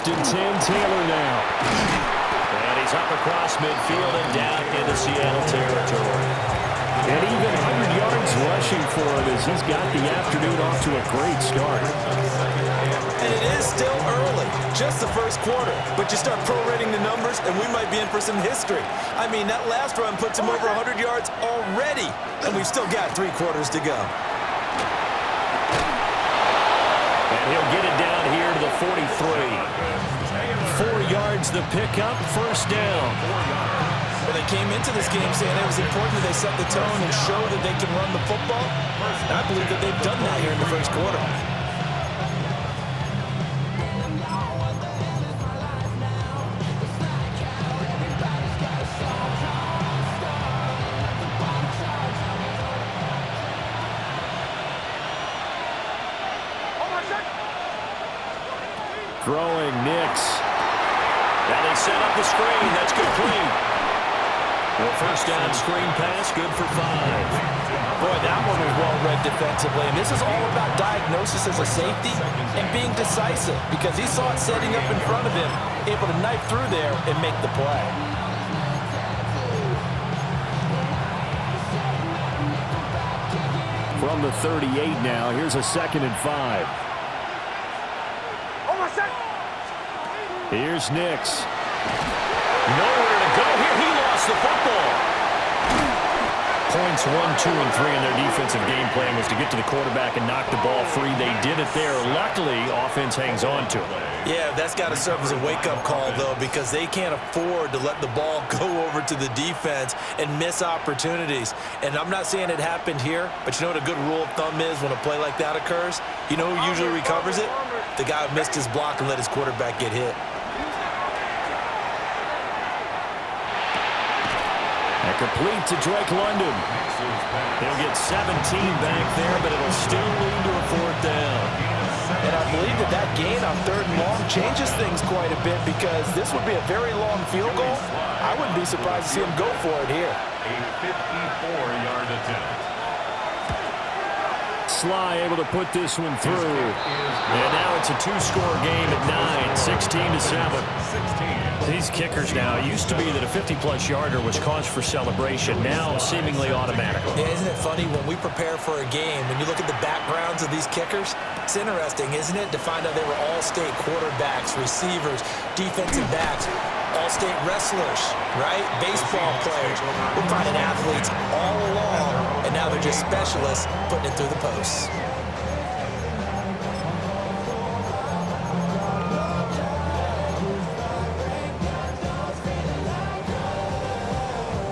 and 10, Taylor now. And he's up across midfield and down into Seattle territory. And even 100 yards rushing for him as he's got the afternoon off to a great start. And it is still early, just the first quarter. But you start prorating the numbers, and we might be in for some history. I mean, that last run puts him over 100 yards already, and we've still got 3 quarters to go. And he'll get it down here to the 43. 4 yards the pickup, first down. Well, they came into this game saying it was important that they set the tone and show that they can run the football. And I believe that they've done that here in the first quarter. Throwing Nix. Now they set up the screen. That's complete. Well, first down screen pass, good for 5. Boy, that one was well read defensively. And this is all about diagnosis as a safety and being decisive because he saw it setting up in front of him, able to knife through there and make the play. From the 38 now, here's a 2nd and 5. Here's Nix. Nowhere to go here. He lost the football. Points 1, 2, and 3 in their defensive game plan was to get to the quarterback and knock the ball free. They did it there. Luckily, offense hangs on to it. Yeah, that's got to serve as a wake-up call, though, because they can't afford to let the ball go over to the defense and miss opportunities. And I'm not saying it happened here, but you know what a good rule of thumb is when a play like that occurs? You know who usually recovers it? The guy who missed his block and let his quarterback get hit. And complete to Drake London. He'll get 17 back there, but it'll still lead to a 4th down. And I believe that that gain on 3rd and long changes things quite a bit because this would be a very long field goal. I wouldn't be surprised to see him go for it here. A 54-yard attempt. Sly able to put this one through. And now it's a 2-score game at 9, 16-7. These kickers now, it used to be that a 50-plus yarder was cause for celebration, now seemingly automatic. Yeah, isn't it funny when we prepare for a game, when you look at the backgrounds of these kickers, it's interesting, isn't it, to find out they were all-state quarterbacks, receivers, defensive backs, all-state wrestlers, right? Baseball players. We're finding athletes all along, and now they're just specialists putting it through the posts.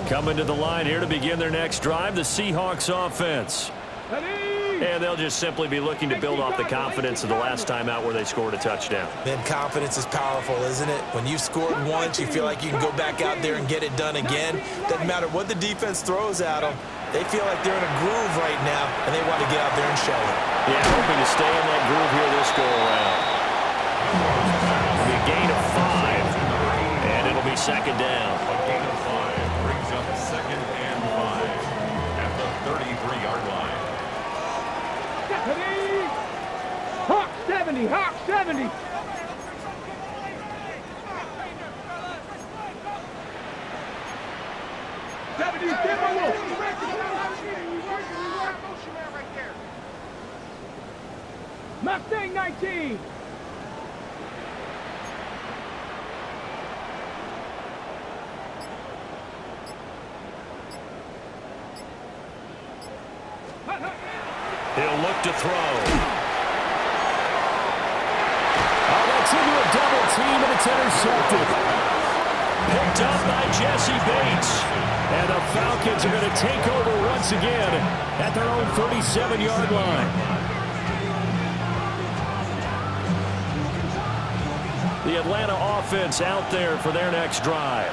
Coming to the line here to begin their next drive, the Seahawks offense. And they'll just simply be looking to build off the confidence of the last time out where they scored a touchdown. Then confidence is powerful, isn't it? When you've scored once, you feel like you can go back out there and get it done again. Doesn't matter what the defense throws at them. They feel like they're in a groove right now, and they want to get out there and show it. Yeah, hoping to stay in that groove here this go-around. It'll be a gain of 5, and it'll be 2nd down. A gain of 5 brings up 2nd and 5 at the 33-yard line. Hawk 70, Hawk 70. Mustang 19. He'll look to throw. Oh, that's into a double team, and it's intercepted. Picked up by Jesse Bates. And the Falcons are going to take over once again at their own 37-yard line. The Atlanta offense out there for their next drive.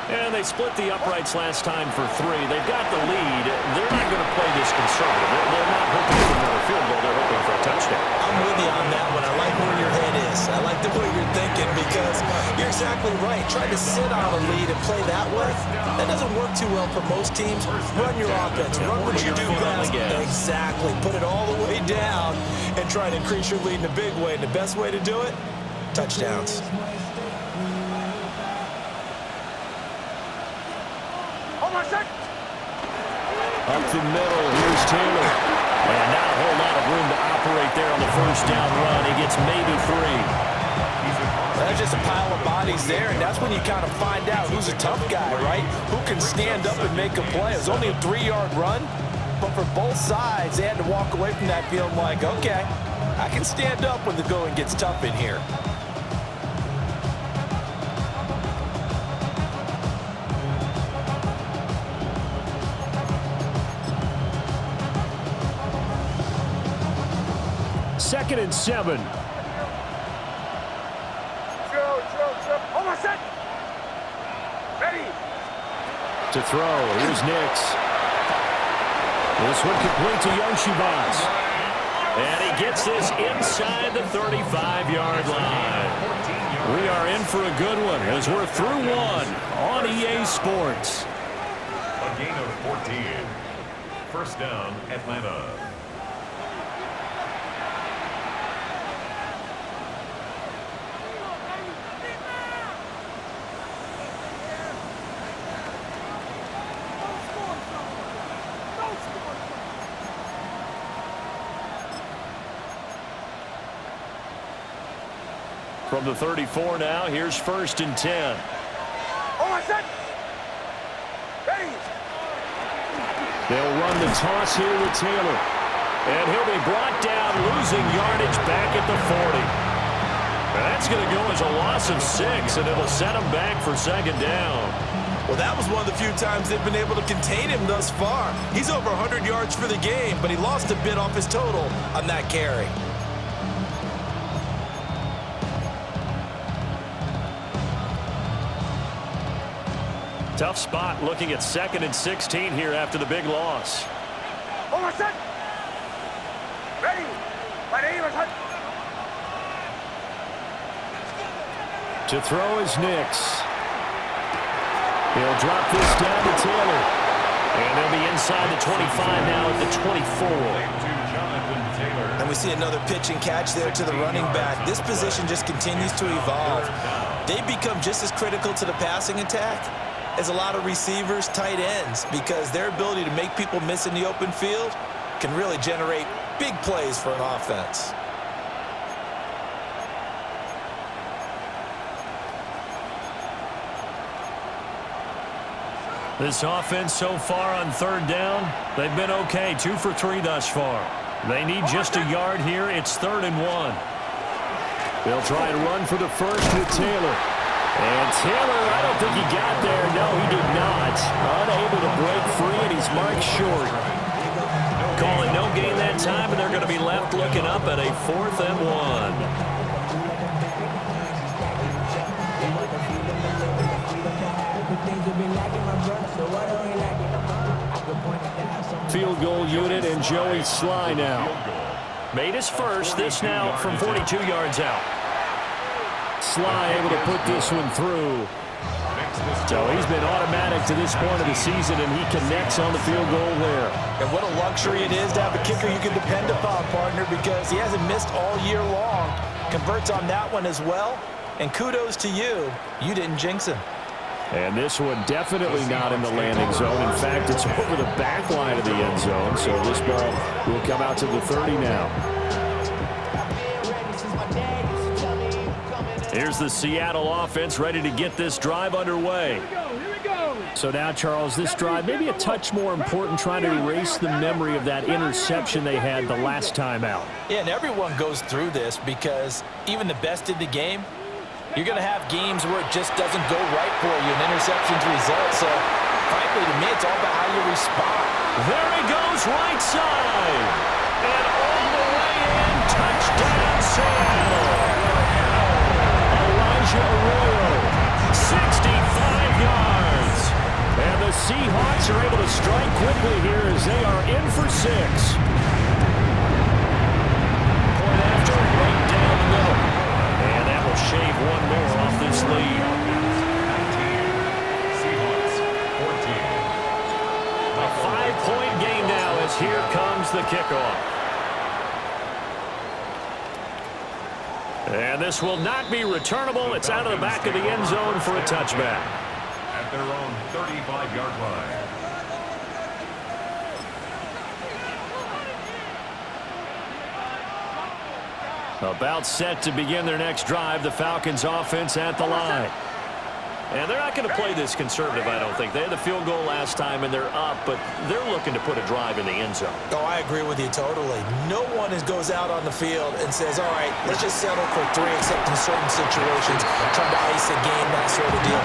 And they split the uprights last time for 3. They've got the lead. They're not going to play this conservative. They're not hoping for another field goal. They're hoping for a touchdown. I'm with you on that one. I like where your head is. I like the way you're thinking because you're exactly right. Trying to sit on a lead and play that way, that doesn't work too well for most teams. Run your offense. Run what you do best. Exactly. Put it all the way down and try to increase your lead in a big way. And the best way to do it, touchdowns. Up the middle, here's Taylor. And not a whole lot of room to operate there on the first down run. He gets maybe 3. That's just a pile of bodies there, and that's when you kind of find out who's a tough guy, right? Who can stand up and make a play. It was only a 3-yard run, but for both sides, they had to walk away from that feeling like, okay, I can stand up when the going gets tough in here. Second and 7. To throw, here's Nix. This one complete to Young Shivas. And he gets this inside the 35-yard line. We are in for a good one as we're through one on EA Sports. A gain of 14. First down, Atlanta. From the 34 now, here's first and 10. They'll run the toss here with Taylor. And he'll be brought down, losing yardage back at the 40. That's going to go as a loss of 6, and it'll set him back for second down. Well, that was one of the few times they've been able to contain him thus far. He's over 100 yards for the game, but he lost a bit off his total on that carry. Tough spot looking at second and 16 here after the big loss. To throw is Nix. He'll drop this down to Taylor. And they'll be inside the 25 now at the 24. And we see another pitch and catch there to the running back. This position just continues to evolve. They become just as critical to the passing attack as a lot of receivers, tight ends, because their ability to make people miss in the open field can really generate big plays for an offense. This offense so far on third down, they've been okay. 2 for 3 thus far. They need just a yard here. It's 3rd and 1. They'll try and run for the first with Taylor. And Taylor, I don't think he got there. No, he did not. Unable to break free, and he's marked short. Calling no gain that time, and they're going to be left looking up at a 4th and 1. Field goal unit and Joey Sly now. Made his first. This now from 42 yards out. Sly able to put this one through. So he's been automatic to this point of the season, and he connects on the field goal there. And what a luxury it is to have a kicker you can depend upon, partner, because he hasn't missed all year long. Converts on that one as well. And kudos to you. You didn't jinx him. And this one definitely not in the landing zone. In fact, it's over the back line of the end zone. So this ball will come out to the 30 now. Here's the Seattle offense ready to get this drive underway. So now, Charles, this drive maybe a touch more important, trying to erase the memory of that interception they had the last time out. Yeah, and everyone goes through this because even the best in the game, you're going to have games where it just doesn't go right for you, and interceptions result. So, frankly, to me, it's all about how you respond. There he goes, right side. And all the way in, touchdown, Seattle. Arroyo, 65 yards. And the Seahawks are able to strike quickly here as they are in for 6. Point after, right down the middle. And that will shave one more off this lead. 19, Seahawks 14. A 5-point game now as here comes the kickoff. And this will not be returnable. It's out of the back of the end zone for a touchback. At their own 35-yard line. About set to begin their next drive, the Falcons offense at the line. And they're not going to play this conservative, I don't think. They had the field goal last time, and they're up, but they're looking to put a drive in the end zone. Oh, I agree with you totally. No one goes out on the field and says, all right, let's just settle for 3, except in certain situations, trying to ice a game, that sort of deal.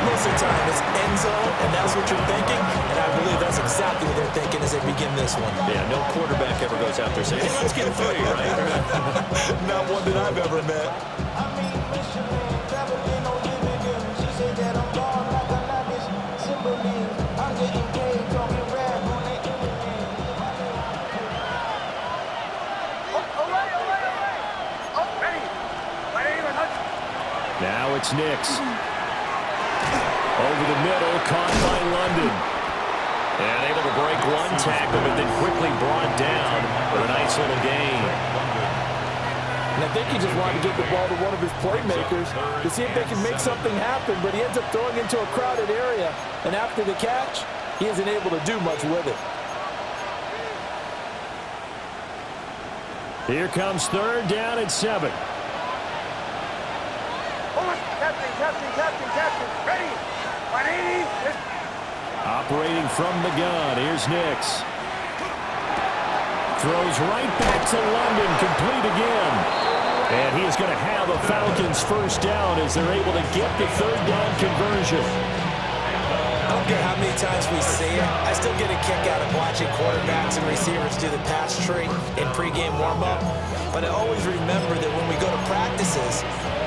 Most of the time, it's end zone, and that's what you're thinking, and I believe that's exactly what they're thinking as they begin this one. Yeah, no quarterback ever goes out there saying, hey, let's get 3, right? Not one that I've ever met. Now it's Nix. Over the middle, caught by London. And able to break one tackle, but then quickly brought down with a nice little gain. And I think he just wanted to get the ball to one of his playmakers to see if they can make something happen, but he ends up throwing into a crowded area. And after the catch, he isn't able to do much with it. Here comes 3rd down and 7. Captain, ready. 180. Operating from the gun, here's Nix. Throws right back to London, complete again. And he is going to have a Falcons first down as they're able to get the 3rd down conversion. I don't care how many times we see it. I still get a kick out of watching quarterbacks and receivers do the pass tree in pregame warm-up. But I always remember that when we go to practices,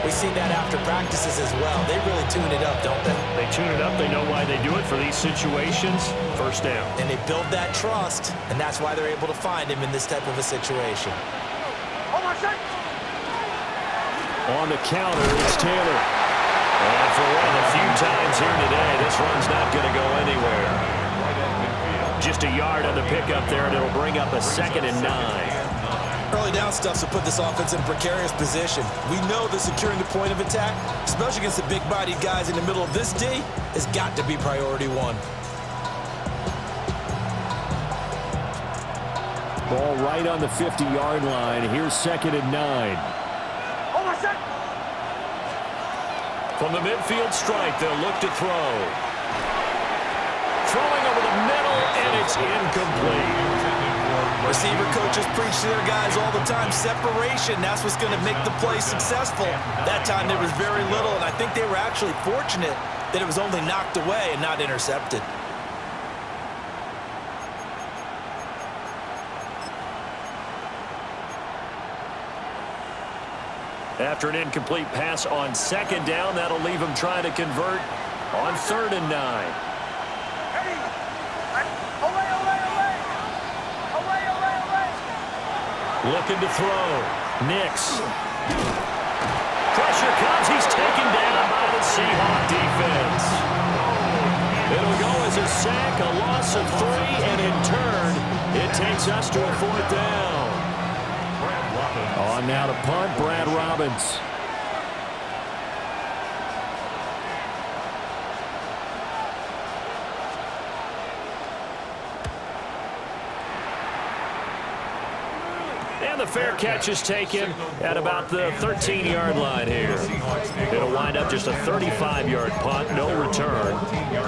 we see that after practices as well. They really tune it up, don't they? They tune it up. They know why they do it for these situations. First down. And they build that trust, and that's why they're able to find him in this type of a situation. On the counter, it's Taylor. And for one of the few times here today, this run's not going to go anywhere. Just a yard on the pickup there, and it'll bring up a 2nd and 9. Early down stuff to put this offense in a precarious position. We know that securing the point of attack, especially against the big-bodied guys in the middle of this D, has got to be priority 1. Ball right on the 50-yard line. Here's 2nd and 9. From the midfield stripe, they'll look to throw. Throwing over the middle, and it's incomplete. Receiver coaches preach to their guys all the time. Separation, that's what's going to make the play successful. That time there was very little, and I think they were actually fortunate that it was only knocked away and not intercepted. After an incomplete pass on 2nd down, that'll leave him trying to convert on 3rd and 9. Looking to throw. Nix. Pressure comes. He's taken down by the Seahawk defense. It'll go as a sack, a loss of 3, and in turn, it takes us to a 4th down. On now to punt, Brad Robbins. And the fair catch is taken at about the 13-yard line here. It'll wind up just a 35-yard punt, no return.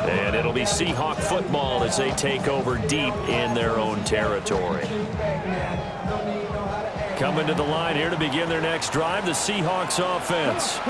And it'll be Seahawk football as they take over deep in their own territory. Coming to the line here to begin their next drive, the Seahawks offense.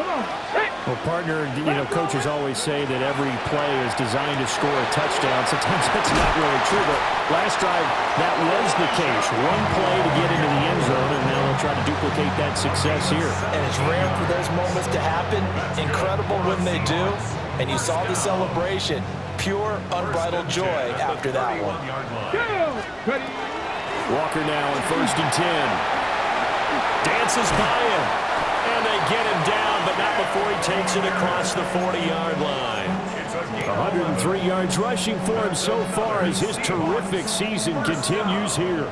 Well, partner, coaches always say that every play is designed to score a touchdown. Sometimes that's not really true, but last drive, that was the case. One play to get into the end zone, and now they'll try to duplicate that success here. And it's rare for those moments to happen. Incredible when they do. And you saw the celebration. Pure, unbridled joy after that one. Walker now on 1st and 10. Dances by him, and they get him down, but not before he takes it across the 40-yard line. 103 yards rushing for him so far as his terrific season continues here.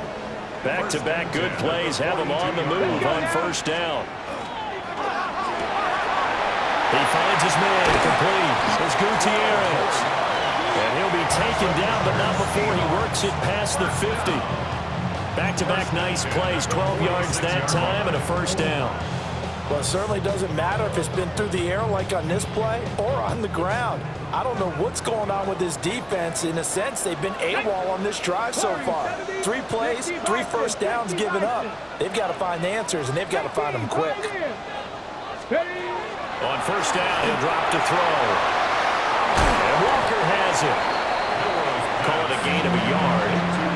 Back-to-back good plays have him on the move on 1st down. taken down, but not before he works it past the 50. Back-to-back nice plays, 12 yards that time and a first down. Well, it certainly doesn't matter if it's been through the air like on this play or on the ground. I don't know what's going on with this defense. In a sense, they've been AWOL on this drive so far. 3 plays, 3 first downs given up. They've got to find the answers, and they've got to find them quick. On first down, he'll drop to throw. And Walker has it. Call it a gain of a yard,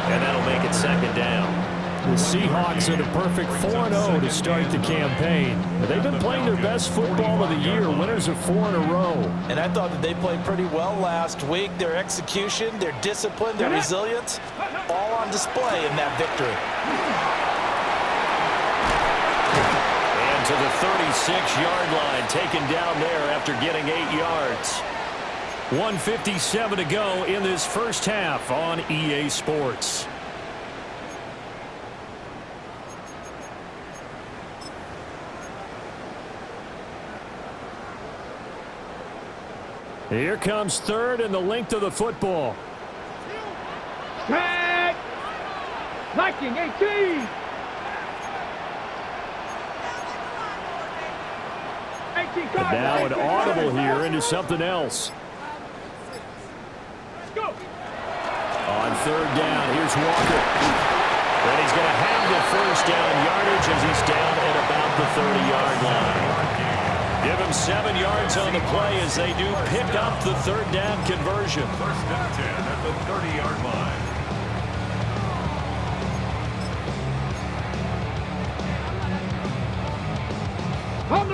and that'll make it second down. The Seahawks are the perfect 4-0 to start the campaign. They've been playing their best football of the year, winners of 4 in a row. And I thought that they played pretty well last week. Their execution, their discipline, their resilience, all on display in that victory. And to the 36-yard line, taken down there after getting 8 yards. 1:57 to go in this first half on EA Sports. Here comes third and the length of the football. Tag! Viking 18! 18 And now an audible here into something else. Let's go! On third down, here's Walker. And he's going to have the first down yardage as he's down at about the 30-yard line. Give him 7 yards on the play as they do pick up the third down conversion. First and 10 at the 30-yard line.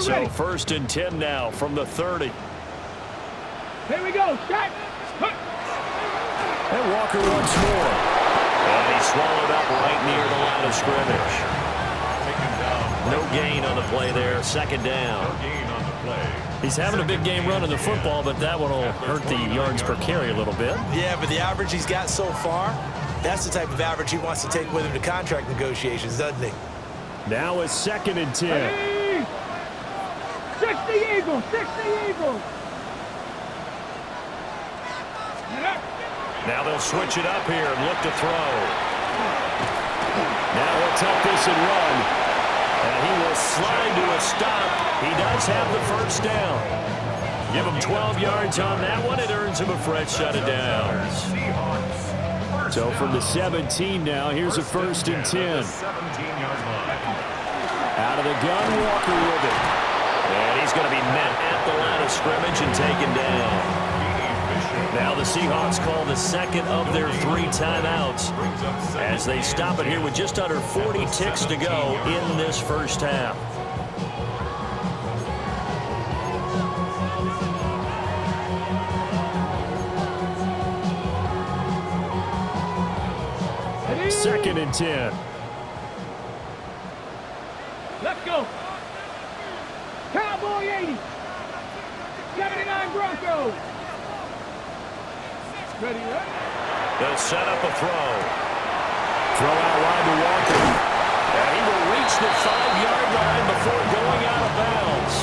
So first and 10 now from the 30. Here we go, shot! And Walker once more. And he's swallowed up right near the line of scrimmage. No gain on the play there, second down. No gain on the play. He's having a big game running the football, but that one will hurt the yards per carry a little bit. Yeah, but the average he's got so far, that's the type of average he wants to take with him to contract negotiations, doesn't he? Now it's second and 10. Hey! 60 Eagles! 60 Eagles! Now they'll switch it up here and look to throw. Now he'll take this and run. And he will slide to a stop. He does have the first down. Give him 12 yards on that one. It earns him a fresh set of downs. So from the 17 now, here's a first and 10. 17-yard line. Out of the gun, Walker with it. And he's going to be met at the line of scrimmage and taken down. Now the Seahawks call the second of their 3 timeouts as they stop it here with just under 40 ticks to go in this first half. Second and 10. Let's go! Cowboy 80! 79 Broncos! Ready, ready? They'll set up a throw. Throw out wide to Walker. And he will reach the 5-yard line before going out of bounds.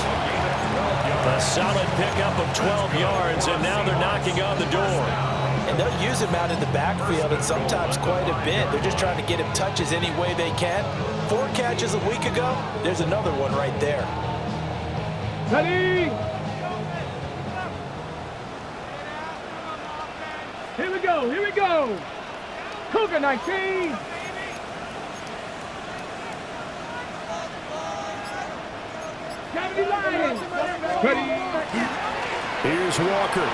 A solid pickup of 12 yards, and now they're knocking on the door. And they'll use him out in the backfield, and sometimes quite a bit. They're just trying to get him touches any way they can. 4 catches a week ago. There's another one right there. Ready? Here we go, here we go. Cougar 19. Cavity Lions. Ready? Here's Walker.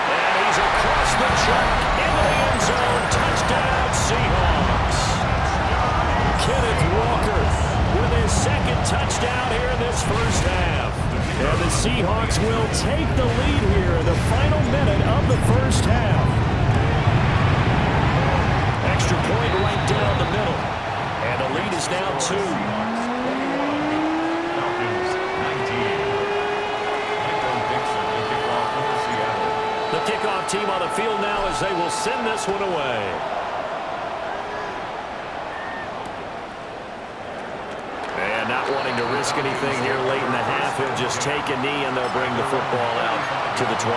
And he's across the track into the end zone. Touchdown, Seahawks. Kenneth Walker with his second touchdown here in this first half. And the Seahawks will take the lead here in the final minute of the first half. Extra point right down the middle. And the lead is now 2. Falcons 19. Michael Dixon will kick off for Seattle. The kickoff team on the field now as they will send this one away. And not wanting to risk anything here late in the half, he'll just take a knee and they'll bring the football out to the 25.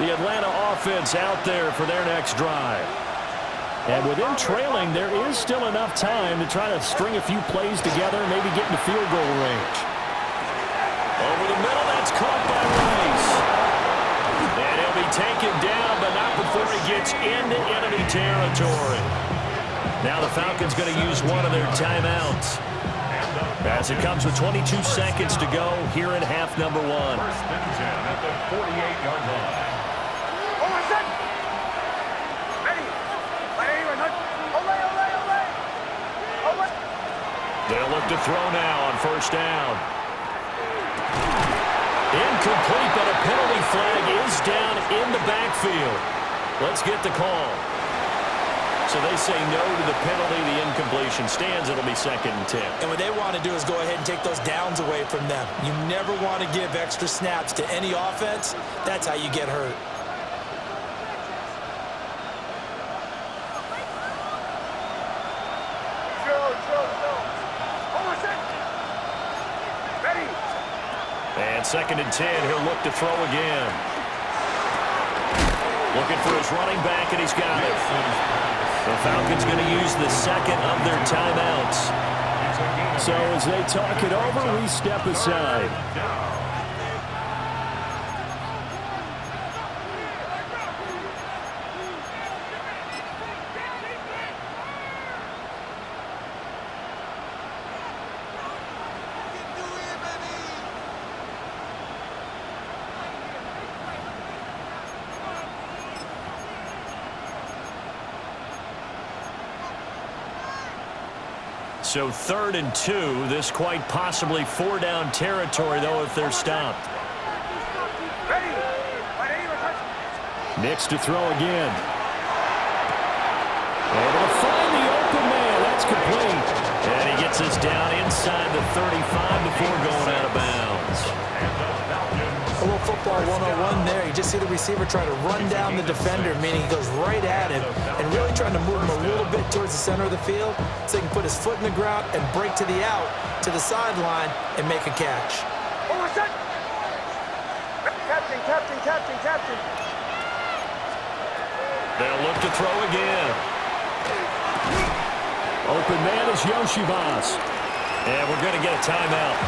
The Atlanta offense out there for their next drive. And with them trailing, there is still enough time to try to string a few plays together and maybe get into field goal range. Over the middle, that's caught by Rice. And he'll be taken down, but not before he gets into enemy territory. Now the Falcons going to use one of their timeouts, as it comes with 22 seconds to go here in half number 1. First and 10 at the 48-yard line. They'll look to throw now on first down. Incomplete, but a penalty flag is down in the backfield. Let's get the call. So they say no to the penalty. The incompletion stands. It'll be 2nd and 10. And what they want to do is go ahead and take those downs away from them. You never want to give extra snaps to any offense. That's how you get hurt. And 2nd and 10, he'll look to throw again. Looking for his running back, and he's got it. The Falcons going to use the second of their timeouts. So as they talk it over, we step aside. So 3rd and 2, this quite possibly 4-down territory, though, if they're stopped. Nix to throw again. Able to find the open man. That's complete. And he gets us down inside the 35 before going out of bounds. A little football 101 there. You just see the receiver try to run down the defender, meaning he goes right at him and really trying to move him a little bit towards the center of the field so he can put his foot in the ground and break to the out, to the sideline, and make a catch. Captain. They'll look to throw again. Open man is Yoshivas. And we're going to get a timeout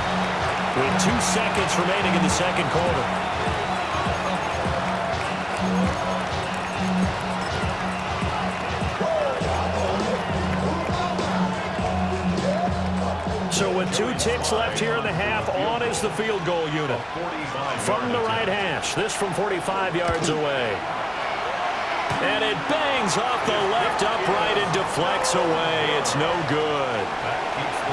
with 2 seconds remaining in the second quarter. So with 2 ticks left here in the half, on is the field goal unit. From the right hash, this from 45 yards away. And it bangs off the left upright and deflects away. It's no good.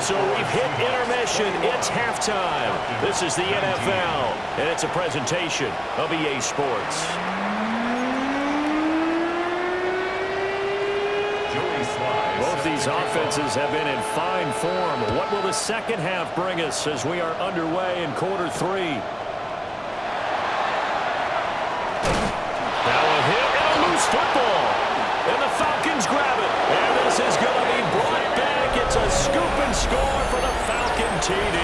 So we've hit intermission. It's halftime. This is the NFL, and it's a presentation of EA Sports. Both these offenses have been in fine form. What will the second half bring us as we are underway in quarter 3? Now a hit and a loose football. And the Falcons grab it. And this is going to be brought back. It's a scoop and score for the Falcon TD.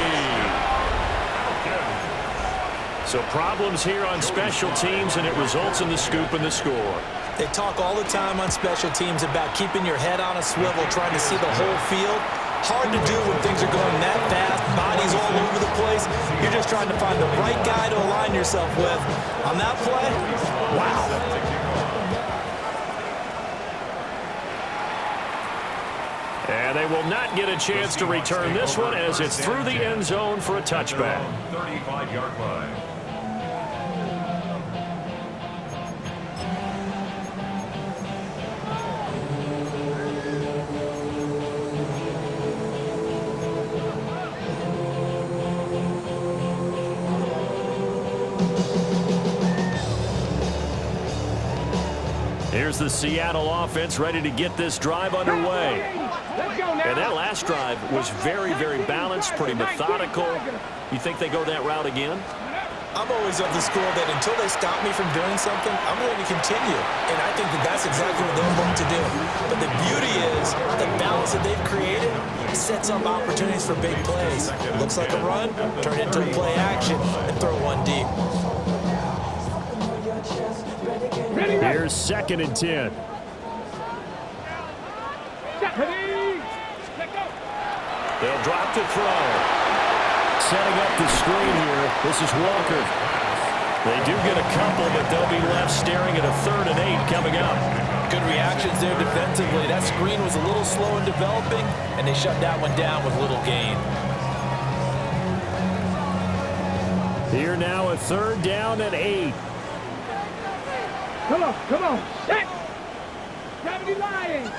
So problems here on special teams, and it results in the scoop and the score. They talk all the time on special teams about keeping your head on a swivel, trying to see the whole field. Hard to do when things are going that fast, bodies all over the place. You're just trying to find the right guy to align yourself with. On that play, wow. And they will not get a chance to return this one as it's through the end zone for a touchback. 35-yard line. Here's the Seattle offense ready to get this drive underway. And that last drive was very, very balanced, pretty methodical. You think they go that route again? I'm always of the school that until they stop me from doing something, I'm going to continue. And I think that that's exactly what they'll want to do. But the beauty is the balance that they've created sets up opportunities for big plays. Looks like a run, turn it into a play action, and throw one deep. Here's 2nd and 10. They'll drop to throw. Setting up the screen here. This is Walker. They do get a couple, but they'll be left staring at a 3rd and 8 coming up. Good reactions there defensively. That screen was a little slow in developing, and they shut that one down with little gain. Here now a 3rd down and 8. Come on, set! Gravity Lions!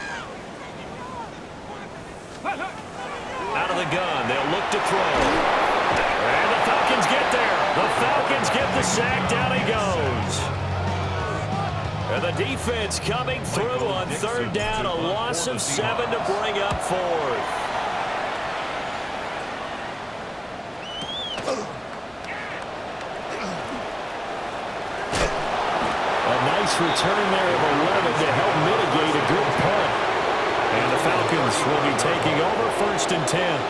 Out of the gun, they'll look to throw. And the Falcons get there. The Falcons get the sack. Down he goes. And the defense coming through on 3rd down. A loss of 7 to bring up 4th. A nice return there of 11 to help mitigate a good punt. And the Falcons will be taking over 1st and 10.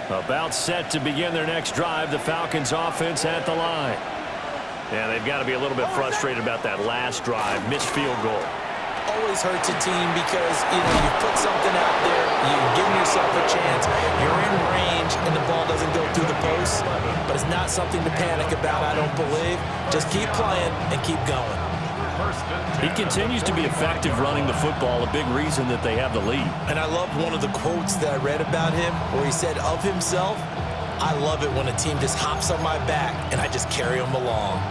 About set to begin their next drive. The Falcons offense at the line. Yeah, they've got to be a little bit frustrated about that last drive. Missed field goal. Always hurts a team because, you put something out there, you've given yourself a chance, you're in range, and the ball doesn't go through the post. But it's not something to panic about, I don't believe. Just keep playing and keep going. He continues to be effective running the football, a big reason that they have the lead. And I love one of the quotes that I read about him where he said of himself, I love it when a team just hops on my back and I just carry them along.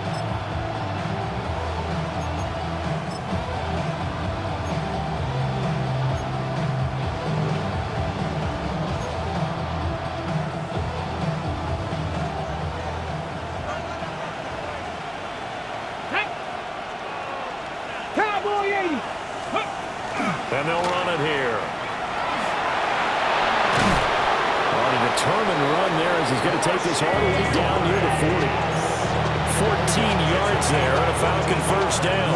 And they'll run it here. On a determined run there as he's going to take this all the way down near the 40. 14 yards there and a Falcon 1st down.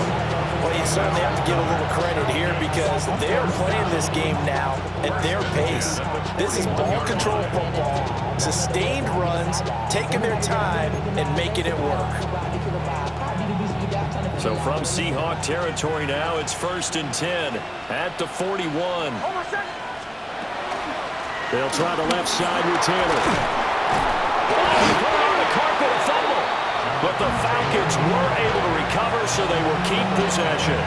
Well, you certainly have to give a little credit here because they're playing this game now at their pace. This is ball control football, sustained runs, taking their time and making it work. So from Seahawk territory now, it's 1st and 10 at the 41. They'll try the left side with Taylor. Put on the carpet, a fumble. But the Falcons were able to recover, so they will keep possession.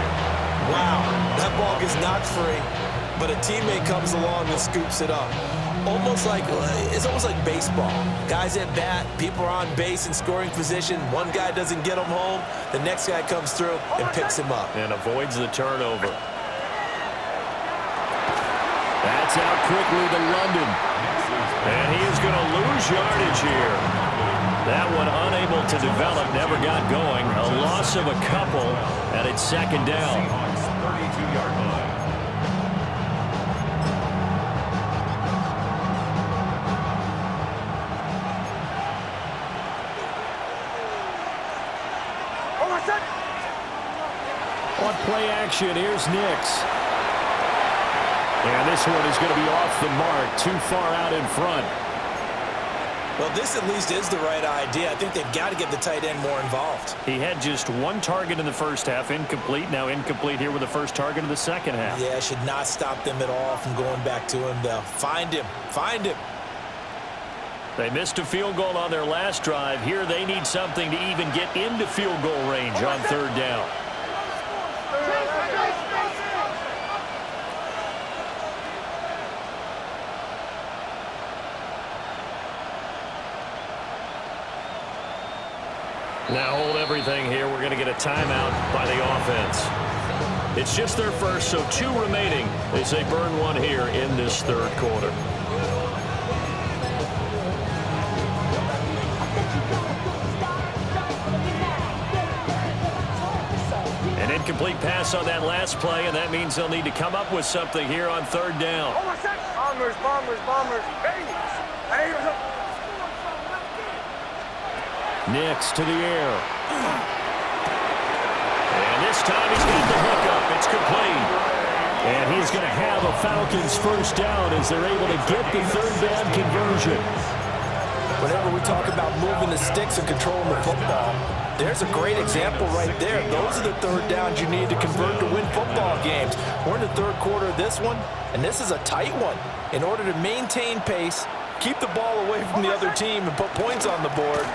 Wow, that ball gets knocked free, but a teammate comes along and scoops it up. It's almost like baseball. Guys at bat, people are on base in scoring position. One guy doesn't get him home. The next guy comes through and picks him up. And avoids the turnover. That's out quickly to London. And he is going to lose yardage here. That one unable to develop, never got going. A loss of a couple, and it's 2nd down. 32-yard line. On play action, here's Nix. And this one is going to be off the mark, too far out in front. Well, this at least is the right idea. I think they've got to get the tight end more involved. He had just 1 target in the first half, incomplete. Now incomplete here with the first target of the second half. Yeah, should not stop them at all from going back to him, though. Find him. Find him. They missed a field goal on their last drive. Here they need something to even get into field goal range on 3rd down. Now hold everything here. We're going to get a timeout by the offense. It's just their first, so 2 remaining as they burn 1 here in this 3rd quarter. An incomplete pass on that last play, and that means they'll need to come up with something here on 3rd down. Bombers. Nix to the air. And this time he's got the hookup. It's complete. And he's going to have a Falcons first down as they're able to get the third down conversion. Whenever we talk about moving the sticks and controlling the football, there's a great example right there. Those are the third downs you need to convert to win football games. We're in the third quarter of this one, and this is a tight one. In order to maintain pace, keep the ball away from the other team, and put points on the board,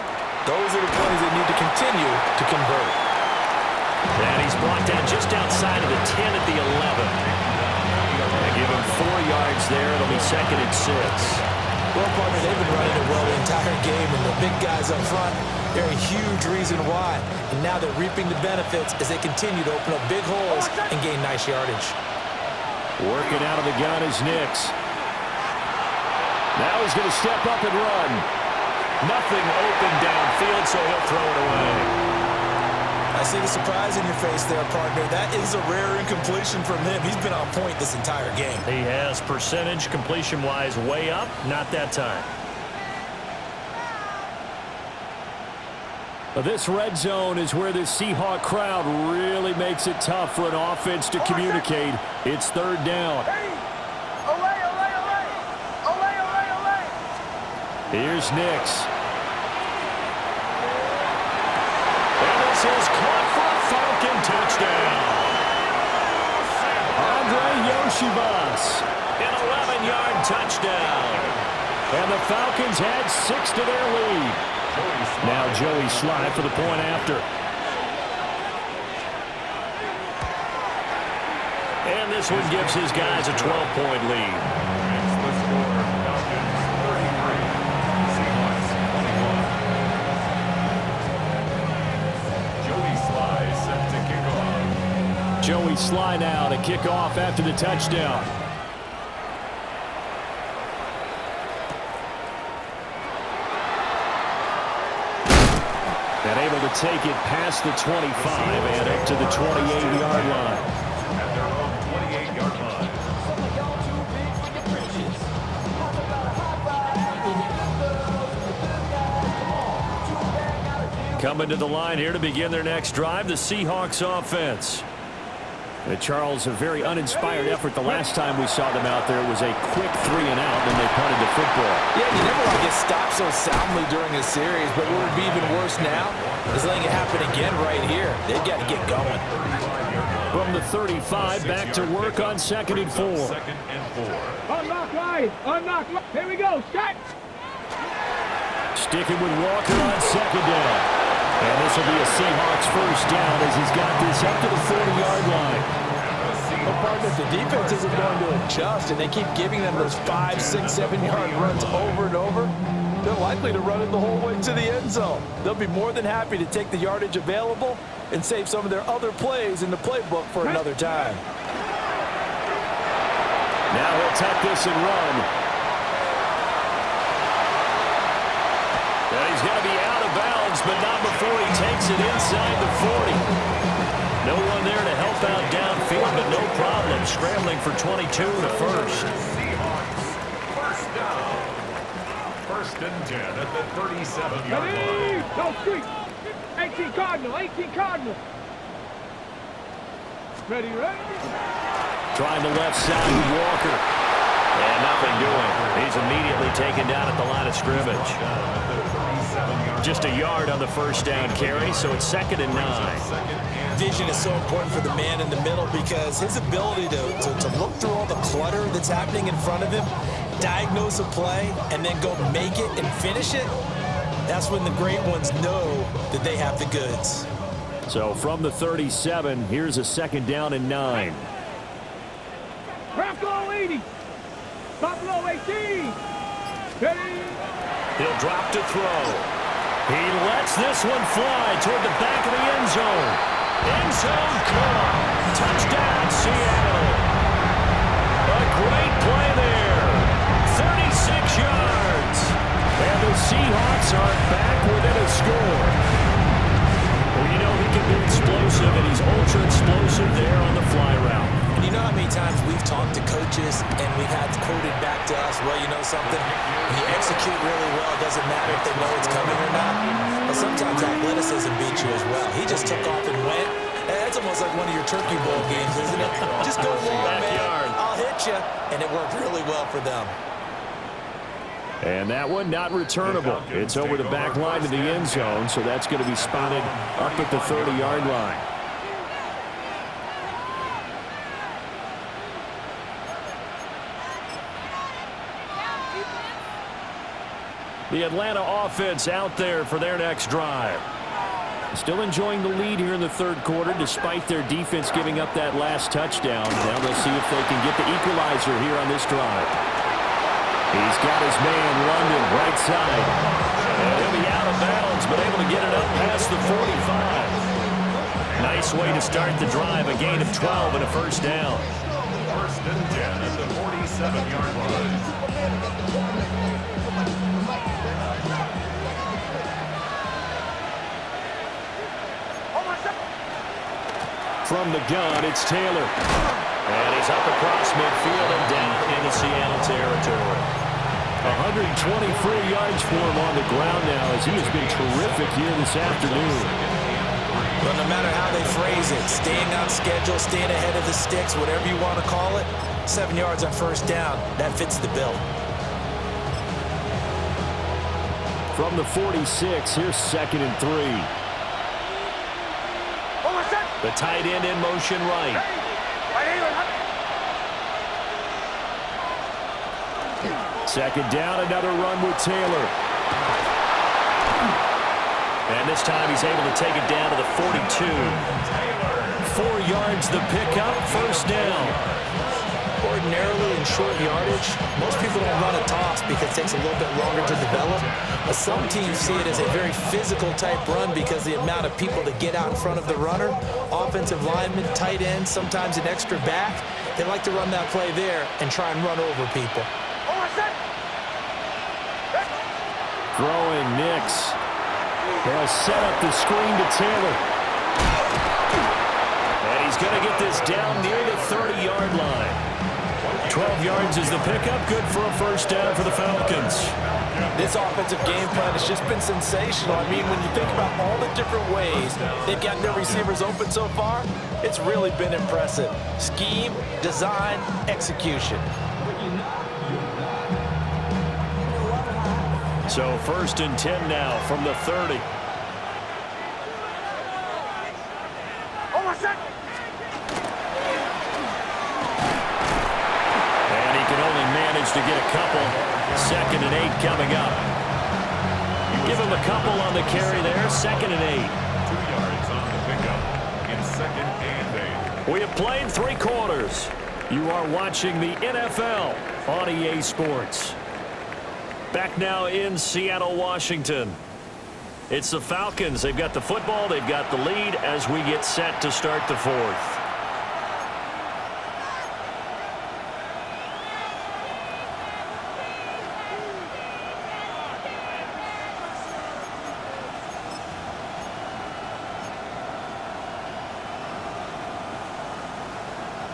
those are the plays they need to continue to convert. And he's brought down just outside of the 10 at the 11. They give him 4 yards there. It'll be 2nd and 6. Well, partner, they've been running it well the entire game, and the big guys up front, they're a huge reason why. And now they're reaping the benefits as they continue to open up big holes and gain nice yardage. Working out of the gun is Nix. Now he's going to step up and run. Nothing open downfield, so he'll throw it away. I see the surprise in your face there, partner. That is a rare incompletion from him. He's been on point this entire game. He has percentage completion-wise way up. Not that time. This red zone is where the Seahawk crowd really makes it tough for an offense to communicate. It's third down. Here's Nix. This is caught for a Falcon touchdown. Andre Yoshivas. An 11-yard touchdown. And the Falcons add 6 to their lead. Now Joey Sly for the point after. And this one gives his guys a 12-point lead. Joey Sly now to kick off after the touchdown. And able to take it past the 25 and up to the 28-yard line. At their own 28-yard line. Coming to the line here to begin their next drive, the Seahawks offense. Charles, a very uninspired effort the last time we saw them out there. It was a quick 3 and out, and they punted the football. Yeah, you never want to get stopped so soundly during a series, but what would be even worse now is letting it happen again right here. They've got to get going. From the 35, back to work on 2nd and 4. Unlock line. Unlock line. Here we go. Shot. Sticking with Walker on 2nd down. And this will be a Seahawks first down as he's got this up to the 40-yard line. Well, partner, if the defense isn't going to adjust and they keep giving them those 5, 6, 7-yard runs over and over, they're likely to run it the whole way to the end zone. They'll be more than happy to take the yardage available and save some of their other plays in the playbook for another time. Now he'll tuck this and run. And he's going to be out of bounds, but not before he takes it inside the 40. No one there to help out downfield, but no problem. Scrambling for 22 to first. Seahawks, first down. 1st and 10 at the 37-yard line. Go street. 18 Cardinal. 18 Cardinal. Ready, ready. Trying the left side with Walker. And nothing doing. He's immediately taken down at the line of scrimmage. Just a yard on the first down carry, so it's 2nd and 9. Vision is so important for the man in the middle because his ability to look through all the clutter that's happening in front of him, diagnose a play, and then go make it and finish it, that's when the great ones know that they have the goods. So from the 37, here's a 2nd down and 9. Buffalo 80. Buffalo 18. Ready. He'll drop to throw. He lets this one fly toward the back of the end zone. End zone caught. Touchdown, Seattle. A great play there. 36 yards. And the Seahawks are back within a score. Well, you know he can be explosive, and he's ultra-explosive there on the fly route. And you know how many times we've talked to coaches and we've had quoted back to us, well, you know something? When you execute really well, it doesn't matter if they know it's coming or not. But sometimes athleticism beats you as well. He just took off and went, That's almost like one of your Turkey Bowl games, isn't it? Just go long, man. I'll hit you. And it worked really well for them. And that one not returnable. It's over the back line to the end zone, so that's going to be spotted up at the 30-yard line. The Atlanta offense out there for their next drive. Still enjoying the lead here in the third quarter despite their defense giving up that last touchdown. Now they'll see if they can get the equalizer here on this drive. He's got his man London right side. And he'll be out of bounds, but able to get it up past the 45. Nice way to start the drive, a gain of 12 and a first down. First and 10 at the 47-yard line. From the gun, it's Taylor. And he's up across midfield and down into Seattle territory. 124 yards for him on the ground now as he has been terrific here this afternoon. Well, no matter how they phrase it, staying on schedule, staying ahead of the sticks, whatever you want to call it, 7 yards on first down, that fits the bill. From the 46, here's 2nd and 3. The tight end in motion right. Second down, another run with Taylor. And this time he's able to take it down to the 42. 4 yards the pickup, first down. Ordinarily in short yardage, most people don't run a toss because it takes a little bit longer to develop. But some teams see it as a very physical type run because the amount of people that get out in front of the runner, offensive linemen, tight ends, sometimes an extra back, they like to run that play there and try and run over people. Throwing Nix. They'll set up the screen to Taylor. And he's going to get this down near the 30-yard line. 12 yards is the pickup. Good for a first down for the Falcons. This offensive game plan has just been sensational. I mean, when you think about all the different ways they've got their receivers open so far, it's really been impressive. Scheme, design, execution. So 1st and 10 now from the 30. And he can only manage to get a couple. 2nd and 8 coming up. Give him a couple on the carry there. 2nd and 8. 2 yards on the pickup in 2nd and 8. We have played 3 quarters. You are watching the NFL on EA Sports. Back now in Seattle, Washington. It's the Falcons. They've got the football. They've got the lead as we get set to start the 4th.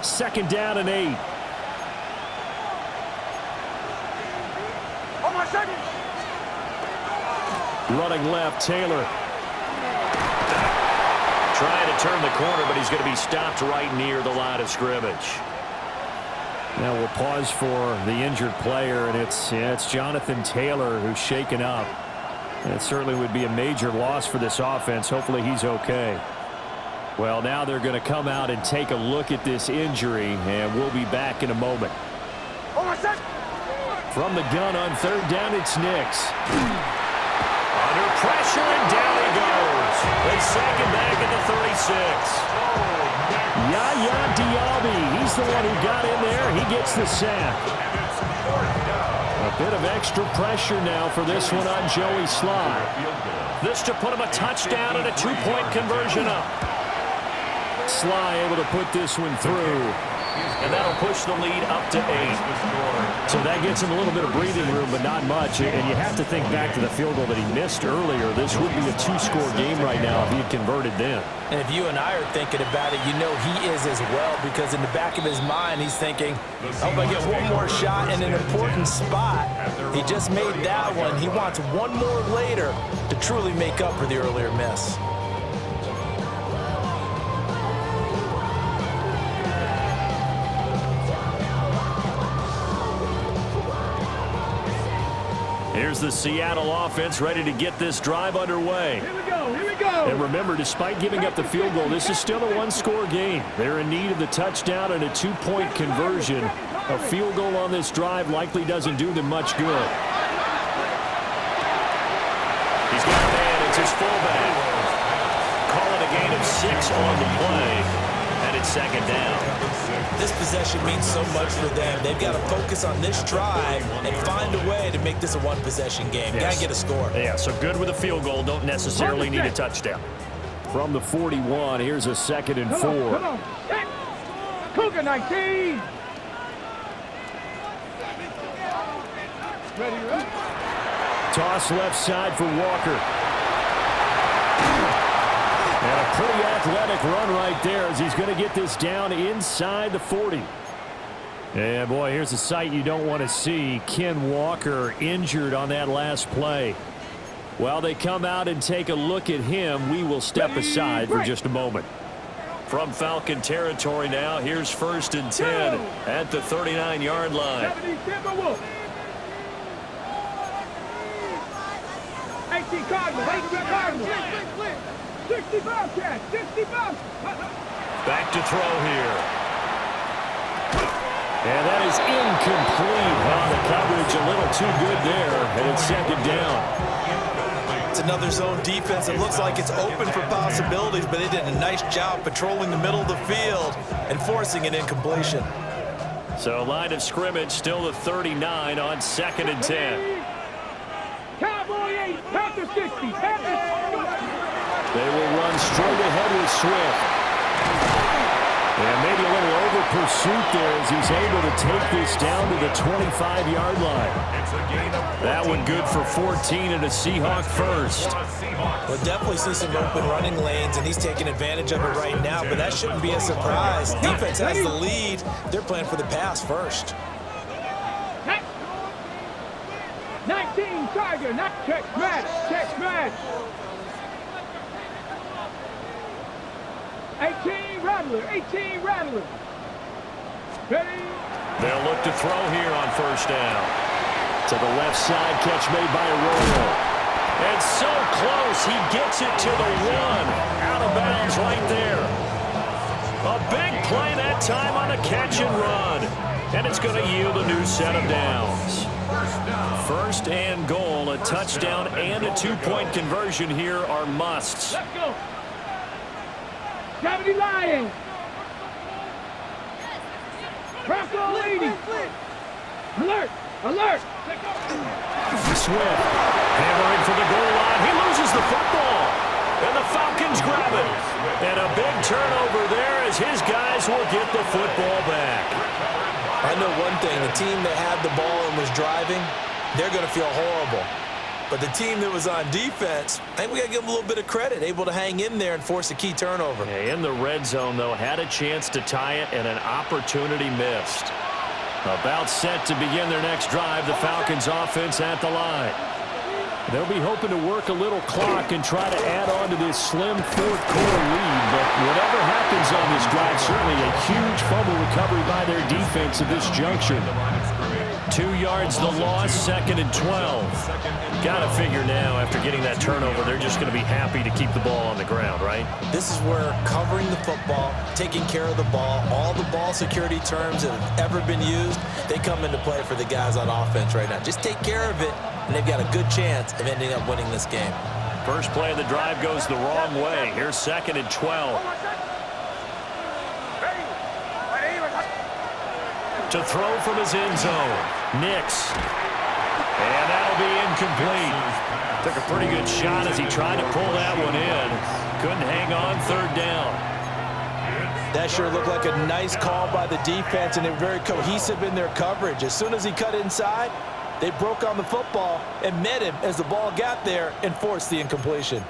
Second down and 8. Running left, Taylor. Trying to turn the corner, but he's going to be stopped right near the line of scrimmage. Now we'll pause for the injured player, and it's Jonathan Taylor who's shaken up. And it certainly would be a major loss for this offense. Hopefully he's okay. Well, now they're going to come out and take a look at this injury, and we'll be back in a moment. From the gun on 3rd down, it's Nix. Under pressure, and down he goes. They sack him back at the 36. Yaya Diaby, he's the one who got in there. He gets the sack. A bit of extra pressure now for this one on Joey Sly. This to put him a touchdown and a 2-point conversion up. Sly able to put this one through. And that'll push the lead up to 8. So that gets him a little bit of breathing room, but not much. And you have to think back to the field goal that he missed earlier. This would be a 2-score game right now if he had converted then. And if you and I are thinking about it, you know he is as well, because in the back of his mind, he's thinking, I hope I get one more shot in an important spot. He just made that one. He wants one more later to truly make up for the earlier miss. Here's the Seattle offense ready to get this drive underway. Here we go, here we go. And remember, despite giving up the field goal, this is still a one-score game. They're in need of the touchdown and a two-point conversion. A field goal on this drive likely doesn't do them much good. He's got a man. It's his fullback. Call it a gain of 6 on the play. And it's second down. This possession means so much for them. They've got to focus on this drive and find a way to make this a one-possession game. Yes. Got to get a score. Yeah, so good with a field goal. Don't necessarily need a touchdown. From the 41, here's a 2nd and 4. Come on. Set. Cougar 19. Ready. Toss left side for Walker. And a pretty athletic run right there as he's going to get this down inside the 40. And, boy, here's a sight you don't want to see. Ken Walker injured on that last play. While they come out and take a look at him, we will step aside for just a moment. From Falcon territory now, here's 1st and 10 at the 39-yard line. 18 Cardinals, 18 Cardinals. 65 catch, 65. Back to throw here. And that is incomplete. The coverage a little too good there, and it's 2nd down. It's another zone defense. It looks like it's open for possibilities, but they did a nice job patrolling the middle of the field and forcing an incompletion. So line of scrimmage still the 39 on 2nd and 10. Cowboy 8, Panther 60, Panther 60. They will run straight ahead with Swift. And maybe a little over pursuit there as he's able to take this down to the 25-yard line. That one good for 14 and a Seahawk first. We'll definitely see some open running lanes, and he's taking advantage of it right now, but that shouldn't be a surprise. Defense has the lead. They're playing for the pass first. 19 Tiger, not check match, check match. 18 Rattler, 18 Rattler. Ready? They'll look to throw here on 1st down. To the left side, catch made by Arroyo. And so close, he gets it to the 1. Out of bounds right there. A big play that time on a catch and run. And it's going to yield a new set of downs. 1st and goal, a touchdown and a 2-point conversion here are musts. Let's go. 70 Lions. Bronco leading. Alert, alert. Swift hammering for the goal line. He loses the football. And the Falcons grab it. And a big turnover there as his guys will get the football back. I know one thing. The team that had the ball and was driving, they're going to feel horrible. But the team that was on defense, I think we got to give them a little bit of credit, able to hang in there and force a key turnover. Yeah, in the red zone, though, had a chance to tie it and an opportunity missed. About set to begin their next drive, the Falcons offense at the line. They'll be hoping to work a little clock and try to add on to this slim 4th quarter lead. But whatever happens on this drive, certainly a huge fumble recovery by their defense at this juncture. 2 yards the loss, 2nd and 12. Got to figure now, after getting that turnover, they're just going to be happy to keep the ball on the ground, right? This is where covering the football, taking care of the ball, all the ball security terms that have ever been used, they come into play for the guys on offense right now. Just take care of it, and they've got a good chance of ending up winning this game. First play of the drive goes the wrong way. Here's 2nd and 12. To throw from his end zone. Nix. And that'll be incomplete. Took a pretty good shot as he tried to pull that one in. Couldn't hang on 3rd down. That sure looked like a nice call by the defense, and they were very cohesive in their coverage. As soon as he cut inside, they broke on the football and met him as the ball got there and forced the incompletion.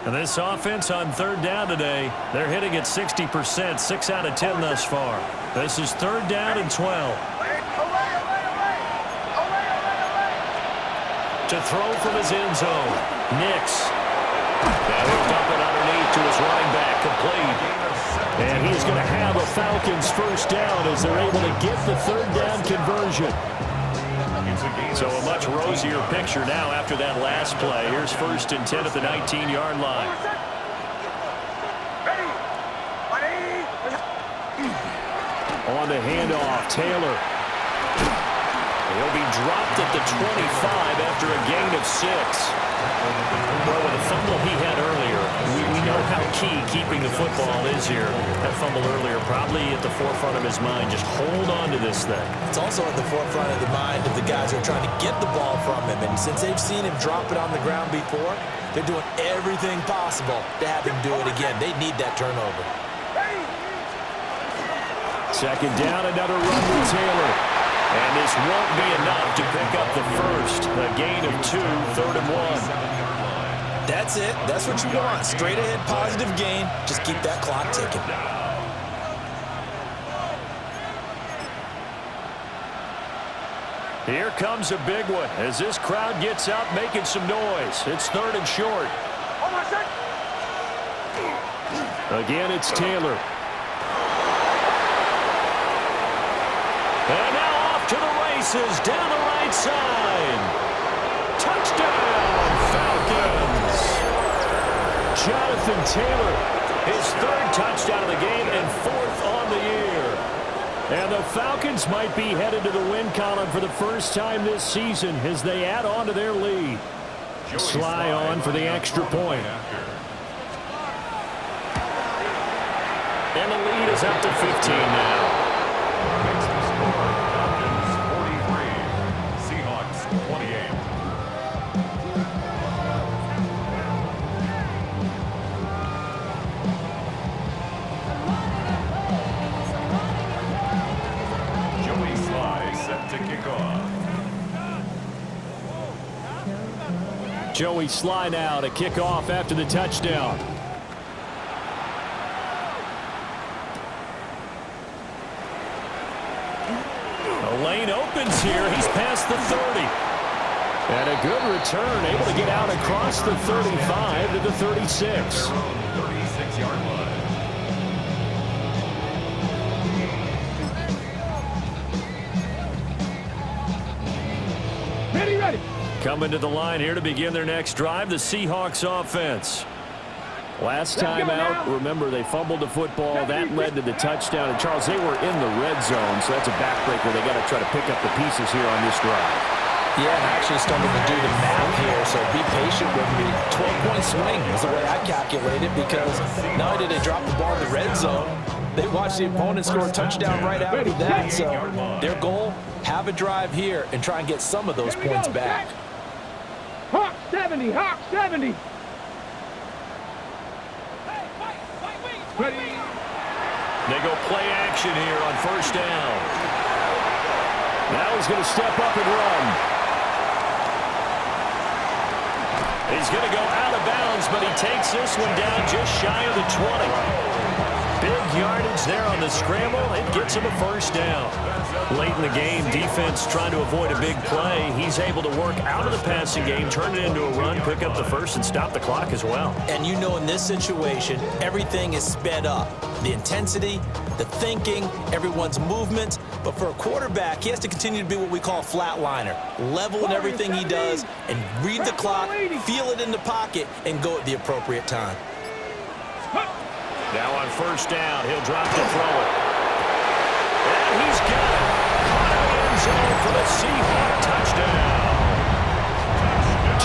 And this offense on 3rd down today, they're hitting at 60%, 6 out of 10 thus far. This is 3rd down and 12. To throw from his end zone, Nix. Now he'll dump it underneath to his running back, complete. And And he's going to have a Falcons first down as they're able to get the third down conversion. So a much rosier picture now after that last play. Here's 1st and 10 at the 19-yard line. On the handoff, Taylor. He'll be dropped at the 25 after a gain of 6. Well, with the fumble he had earlier, we know how key keeping the football is here. That fumble earlier probably at the forefront of his mind. Just hold on to this thing. It's also at the forefront of the mind of the guys who are trying to get the ball from him. And since they've seen him drop it on the ground before, they're doing everything possible to have him do it again. They need that turnover. Second down, another run with Taylor. And this won't be enough to pick up the first. A gain of 2, 3rd and 1. That's it. That's what you want. Straight ahead, positive gain. Just keep that clock ticking. Here comes a big one as this crowd gets out making some noise. It's 3rd and short. Again, it's Taylor. And now off to the races down the right side. Touchdown, Falcons. Jonathan Taylor, His 3rd touchdown of the game and 4th on the year. and the Falcons might be headed to the win column for the first time this season as they add on to their lead. Sly on for the extra point. And the lead is up to 15 now. Joey Sly now to kick off after the touchdown. The lane opens here. He's past the 30. And a good return, able to get out across the 35 to the 36. 36-yard line. Ready. Coming to the line here to begin their next drive, the Seahawks offense. Last time out, remember, they fumbled the football. That led to the touchdown. And, Charles, they were in the red zone, so that's a backbreaker. They got to try to pick up the pieces here on this drive. Yeah, and I actually started to do the math here, so be patient with me. 12-point swing is the way I calculate it, because not only did they drop the ball in the red zone, they watched the opponent score a touchdown right after that. So their goal, have a drive here and try and get some of those points back. Hawk 70, Hawk 70. Ready. They go play action here on first down. Now he's going to step up and run. He's going to go out of bounds, but he takes this one down just shy of the 20. Big yardage there on the scramble. It gets him a first down. Late in the game, defense trying to avoid a big play. He's able to work out of the passing game, turn it into a run, pick up the first, and stop the clock as well. And you know, in this situation, everything is sped up. The intensity, the thinking, everyone's movement. But for a quarterback, he has to continue to be what we call a flatliner. Level in everything he does and read the clock, feel it in the pocket, and go at the appropriate time. Now on first down, he'll drop to throw it. And he's got it. Caught in the end zone for the Seahawk touchdown.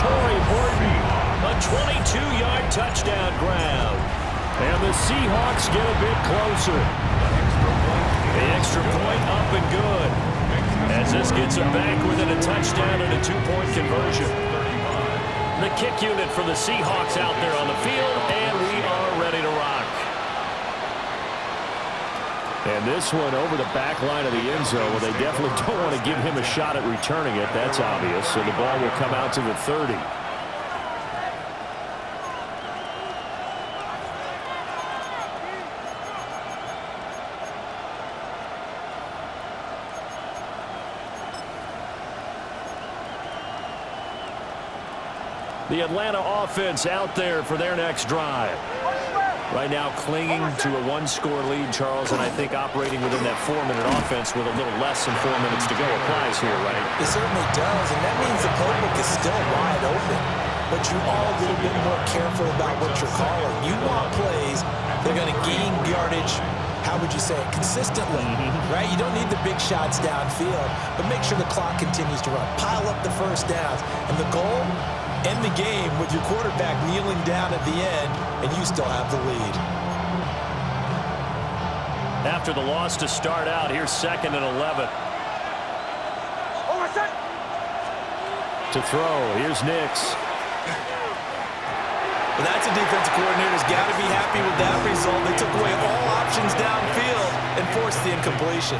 Torrey Horton, A 22-yard touchdown grab. and the Seahawks get a bit closer. The extra point up and good. As this gets them back within a touchdown and a two-point conversion. The kick unit for the Seahawks out there on the field, and we are ready to rock. And this one over the back line of the end zone. Well, they definitely don't want to give him a shot at returning it. That's obvious. So the ball will come out to the 30. The Atlanta offense out there for their next drive. Right now clinging to a one-score lead, Charles, and I think operating within that 4-minute offense with a little less than 4 minutes to go applies here, right? It certainly does, and that means the playbook is still wide open. But you are a little bit more careful about what you're calling. You want plays that are going to gain yardage, how would you say it, consistently, right? You don't need the big shots downfield, but make sure the clock continues to run. Pile up the first downs. And the goal? End the game with your quarterback kneeling down at the end, and you still have the lead. After the loss to start out, here's 2nd and 11. To throw, here's Nix. Well, that's a defensive coordinator's got to be happy with that result. They took away all options downfield and forced the incompletion.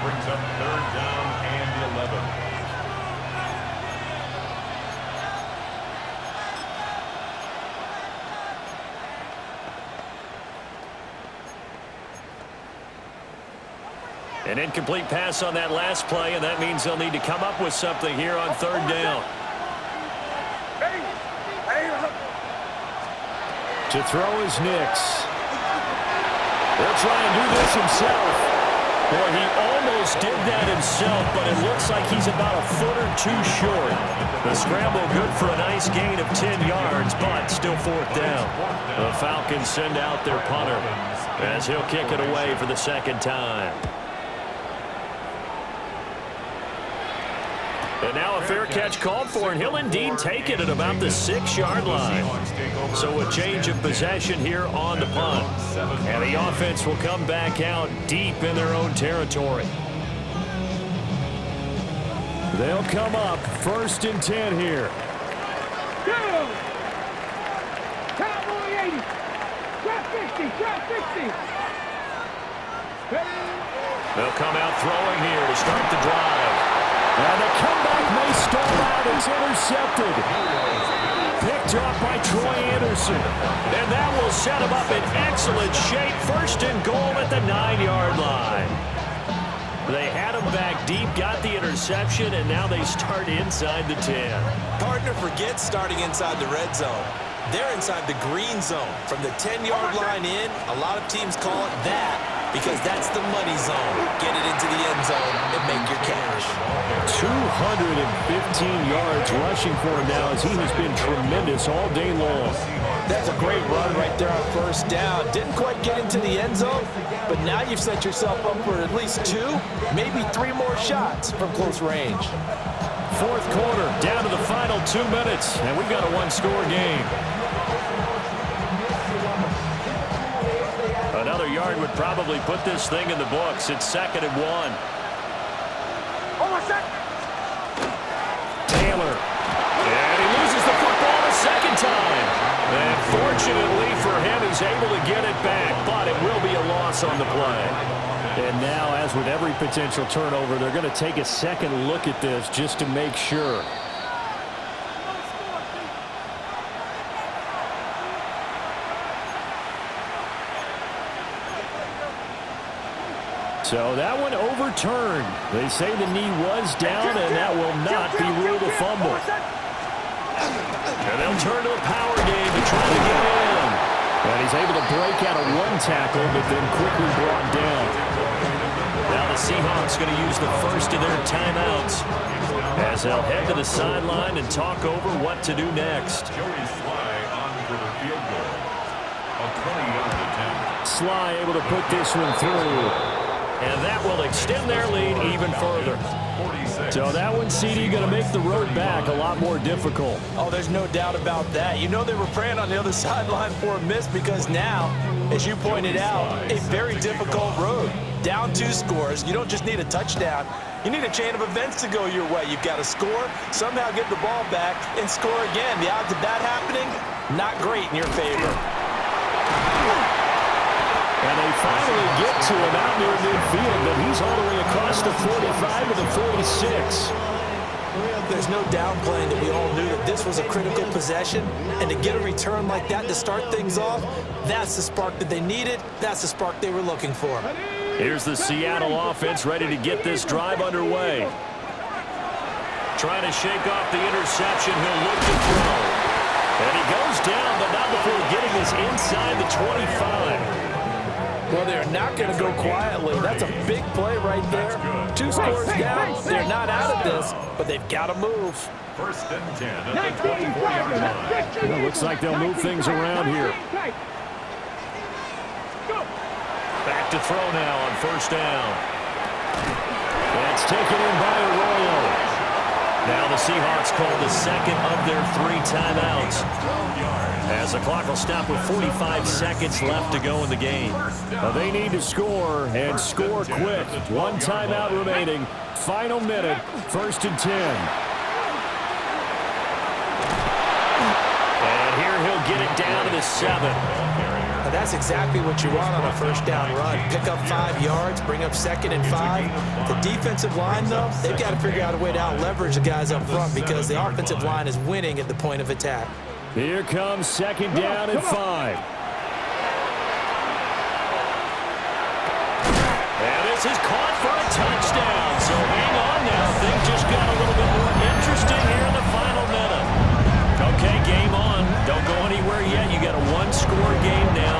Brings up 3rd down and 11. An incomplete pass on that last play, and that means they'll need to come up with something here on 3rd down. To throw is Nix. They'll try and do this himself. Boy, he almost did that himself, but it looks like he's about a foot or two short. The scramble good for a nice gain of 10 yards, but still 4th down. The Falcons send out their punter as he'll kick it away for the 2nd time. And now a fair catch called for, and he'll indeed take it at about the 6-yard line. So a change of possession here on the punt. And the offense will come back out deep in their own territory. They'll come up 1st and 10 here. Go! Cowboy 80. Drop 50. Drop 50. They'll come out throwing here to start the drive. And the comeback may stall out. It's intercepted. Picked up by Troy Anderson. And that will set him up in excellent shape. 1st and goal at the 9-yard line. They had him back deep, got the interception, and now they start inside the 10. Partner forgets starting inside the red zone. They're inside the green zone. From the 10-yard line in, a lot of teams call it that because that's the money zone. Get it into the end zone and make your cash. 215 yards rushing for him now as he has been tremendous all day long. That's a great run right there on 1st down. Didn't quite get into the end zone, but now you've set yourself up for at least 2, maybe 3 more shots from close range. 4th quarter, Down to the final 2 minutes, and we've got a one-score game. Another yard would probably put this thing in the books. It's 2nd and 1. Taylor. And he loses the football a 2nd time. And fortunately for him, he's able to get it back, but it will be a loss on the play. And now, as with every potential turnover, they're going to take a second look at this just to make sure. So that one overturned. They say the knee was down, and that will not be ruled a fumble. And they'll turn to the power game to try to get in. And he's able to break out of one tackle, but then quickly brought down. Now the Seahawks going to use the first of their timeouts as they'll head to the sideline and talk over what to do next. Joey Sly on for the field goal. A 20-yard attempt. Sly able to put this one through. And that will extend their lead even further. 46. So that one, CD, going to make the road back a lot more difficult. Oh, there's no doubt about that. You know they were praying on the other sideline for a miss because now, as you pointed out, a very difficult road. Down 2 scores. You don't just need a touchdown. You need a chain of events to go your way. You've got to score, somehow get the ball back, and score again. The odds of that happening, not great in your favor. And they finally get to him out near midfield, but he's all the way across the 45 to the 46. There's no downplaying that we all knew that this was a critical possession, and to get a return like that to start things off, that's the spark that they needed. That's the spark they were looking for. Here's the Seattle offense ready to get this drive underway. Trying to shake off the interception. He'll look to throw. And he goes down, but not before getting us inside the 25. Well, they're not going to go quietly. That's a big play right there. 2 scores down. They're not out of this, but they've got to move. First and 10 at the 24-yard line. Well, looks like they'll move things around here. Back to throw now on first down. That's taken in by Arroyo. Now the Seahawks call the second of their 3 timeouts, as the clock will stop with 45 seconds left to go in the game. Well, they need to score, and score quick. 1 timeout remaining. Final minute, 1st and 10. And here he'll get it down to the 7. Now that's exactly what you want on a first down run. Pick up 5 yards, bring up 2nd and 5. The defensive line, though, they've got to figure out a way to out-leverage the guys up front because the offensive line is winning at the point of attack. Here comes 2nd down and 5. And this is caught for a touchdown. So hang on now. Things just got a little bit more interesting here in the final minute. Okay, game on. Don't go anywhere yet. You got a 1-score game now.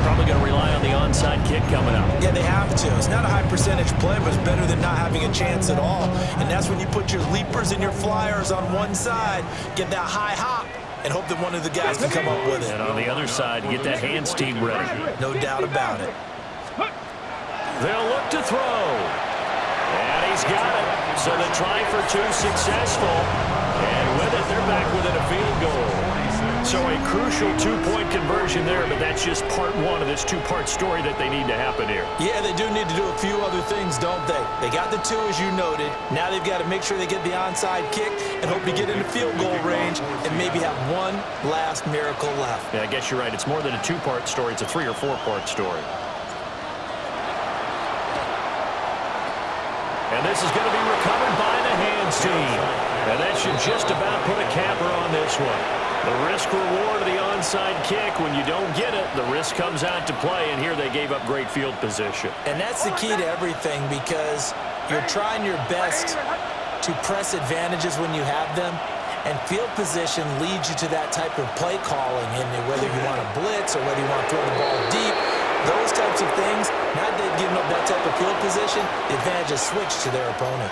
Probably going to rely on the onside kick coming up. Yeah, they have to. It's not a high percentage play, but it's better than not having a chance at all. And that's when you put your leapers and your flyers on one side, get that high hop, and hope that one of the guys can come up with it. And on the other side, get that hands team ready. No doubt about it. They'll look to throw. And he's got it. So they try for 2 successful. And with it, they're back within a field goal. So a crucial 2-point conversion there, but that's just part 1 of this 2-part story that they need to happen here. Yeah, they do need to do a few other things, don't they? They got the 2, as you noted. Now they've got to make sure they get the onside kick and hope to get into field goal range and maybe have one last miracle left. Yeah, I guess you're right. It's more than a 2-part story. It's a 3- or 4-part story. And this is going to be recovered by the hands team. And that should just about put a capper on this one. The risk-reward of the onside kick, when you don't get it, the risk comes out to play, and here they gave up great field position. And that's the key to everything because you're trying your best to press advantages when you have them, and field position leads you to that type of play calling, and whether you want to blitz or whether you want to throw the ball deep, those types of things, now that they've given up that type of field position, the advantage is switched to their opponent.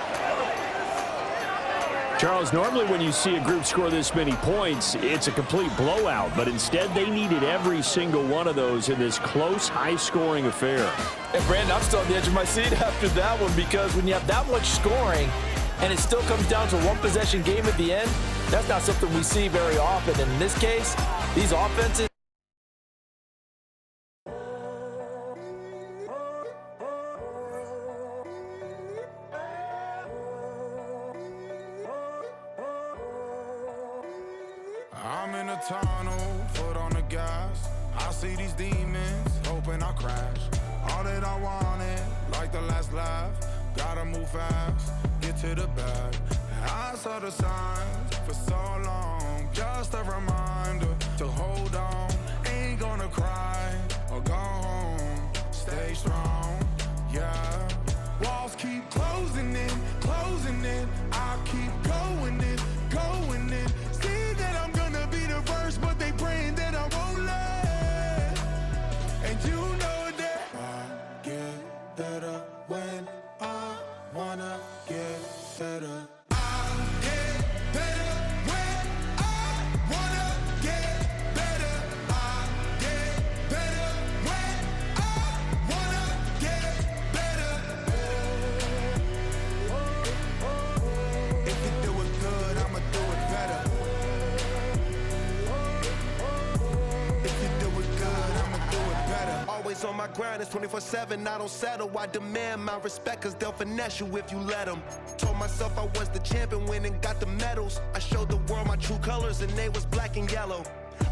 Charles, normally when you see a group score this many points, it's a complete blowout. But instead, they needed every single one of those in this close, high-scoring affair. And, Brandon, I'm still on the edge of my seat after that one because when you have that much scoring and it still comes down to a one-possession game at the end, that's not something we see very often. And in this case, these offenses, I'm in a tunnel, foot on the gas. I see these demons, hoping I crash. All that I wanted, like the last laugh. Gotta move fast, get to the bag. I saw the signs for so long. Just a reminder to hold on. Ain't gonna cry or go home. Stay strong, yeah. Walls keep closing in, closing in. I keep going in, going in. See that I'm gonna be the first, but they praying that I won't let. And you know that I get better when I wanna get better. I get better when I wanna get better. I get better when I wanna get better. If you do it good, I'ma do it better. If you do it good, I'ma do it better. Always on my grind, it's 24/7, I don't settle. I demand my respect, cause they'll finesse you if you let them. Told myself I was the champion, went and got the medals. I showed the world my true colors and they was black and yellow.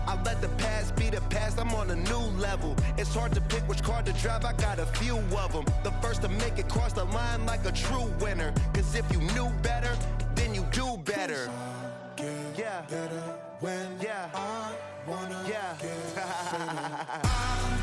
I let the past be the past, I'm on a new level. It's hard to pick which car to drive, I got a few of them. The first to make it cross the line like a true winner. Cause if you knew better, then you do better. Yeah. Better when Yeah. I wanna Yeah. get better.